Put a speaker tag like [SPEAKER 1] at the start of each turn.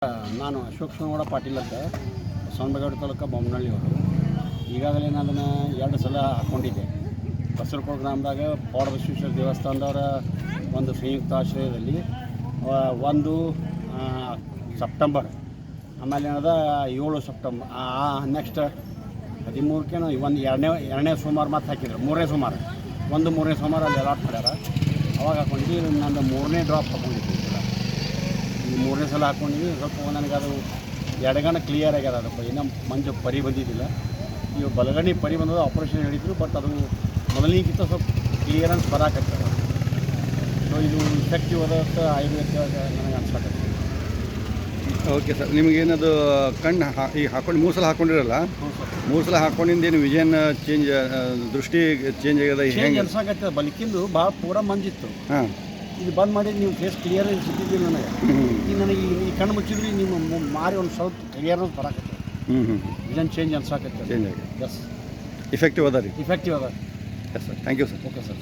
[SPEAKER 1] ನಾನು ಅಶೋಕ್ ಶಿವನಗೌಡ ಪಾಟೀಲ್ ಅಂತ ಬಸವನಬಾಗೇವಾಡಿ ತಾಲೂಕು ಬೊಮ್ಮನಹಳ್ಳಿಯವರು. ಈಗಾಗಲೇ ನಾನು ಅದನ್ನು 2 ಸಲ ಹಾಕ್ಕೊಂಡಿದ್ದೆ. ಬಸರಕೋಟೆ ಗ್ರಾಮದಾಗ ಪೌಡಬಸವೇಶ್ವರ ದೇವಸ್ಥಾನದವರ ಒಂದು ಸಂಯುಕ್ತ ಆಶ್ರಯದಲ್ಲಿ 1 ಸೆಪ್ಟೆಂಬರ್, ಆಮೇಲೆ ಏನದ 7 ಸೆಪ್ಟೆಂಬರ್, ನೆಕ್ಸ್ಟ್ 13ಕ್ಕೆ ಒಂದು ಎರಡನೇ ಸೋಮವಾರ ಮತ್ತೆ ಹಾಕಿದ್ರು. 3ನೇ ಸೋಮವಾರ, 3ನೇ ಸೋಮವಾರ ಅಲ್ಲಿ ಅಲಾಟ್ ಮಾಡ್ಯಾರ. ಅವಾಗ ಹಾಕ್ಕೊಂಡಿದ್ದು. ನಂದು 3ನೇ ಡ್ರಾಪ್ ಹಾಕ್ಕೊಂಡಿದ್ದೆ. ಈ 3ನೇ ಸಲ ಹಾಕ್ಕೊಂಡಿದ್ವಿ. ಸ್ವಲ್ಪ ನನಗೆ ಅದು ಎಡಗಣ ಕ್ಲಿಯರ್ ಆಗ್ಯದ. ಅದಕ್ಕೆ ಇನ್ನೂ ಮಂಜು ಪರಿ ಬಂದಿದ್ದಿಲ್ಲ. ಈಗ ಬಲಗಡೆ ಪರಿ ಬಂದದ, ಆಪ್ರೇಷನ್ ಹೇಳಿದ್ರು. ಬಟ್ ಅದು ಮೊದಲಿಗಿಂತ ಸ್ವಲ್ಪ ಕ್ಲಿಯರೆನ್ಸ್ ಬರಾಕತ್ತದ. ಸೊ ಇದು ಇಫೆಕ್ಟಿವ್ ಅದಂತ ಆಯುರ್ವೇದ ನನಗೆ ಅನ್ಸಕತ್ತೆ.
[SPEAKER 2] ಓಕೆ ಸರ್, ನಿಮಗೇನದು ಕಣ್ಣು ಈಗ ಹಾಕೊಂಡು 3 ಸಲ ಹಾಕ್ಕೊಂಡಿರಲ್ಲ,
[SPEAKER 1] ಹ್ಞೂ ಸರ್.
[SPEAKER 2] 3 ಸಲ ಹಾಕ್ಕೊಂಡಿಂದ ಏನು ವಿಷನ್ ಚೇಂಜ್, ದೃಷ್ಟಿ ಚೇಂಜ್ ಆಗ್ಯದ?
[SPEAKER 1] ಹೆಂಗೆ ಅನ್ಸಕತ್ತೆ? ಬಲಿಕಿಂದು ಭಾಳ ಪೂರ ಮಂಜಿತ್ತು.
[SPEAKER 2] ಹಾಂ,
[SPEAKER 1] ಇದು ಬಂದ್ ಮಾಡಿ ನೀವು ಫೇಸ್ ಕ್ಲಿಯರ್ ಸಿಕ್ಕಿದ್ದಿಲ್ಲ ನನಗೆ. ಈಗ ನನಗೆ ಈ ಕಣ್ಣು ಮುಚ್ಚಿದ್ರಿ ನಿಮ್ಮ ಮಾರಿ ಒಂದು ಸ್ವಲ್ಪ ಕ್ಲಿಯರ್ನೆಸ್ ಬರಾಕತ್ತೆ. ವಿಷನ್ ಚೇಂಜ್ ಅನ್ಸಾಕತ್ತೆ.
[SPEAKER 2] ಚೇಂಜ್ ಆಗಿದೆ.
[SPEAKER 1] ಎಸ್,
[SPEAKER 2] ಇಫೆಕ್ಟಿವ್ ಅದ ರೀ.
[SPEAKER 1] ಇಫೆಕ್ಟಿವ್ ಅದ.
[SPEAKER 2] Yes sir, thank you sir.
[SPEAKER 1] Okay sir.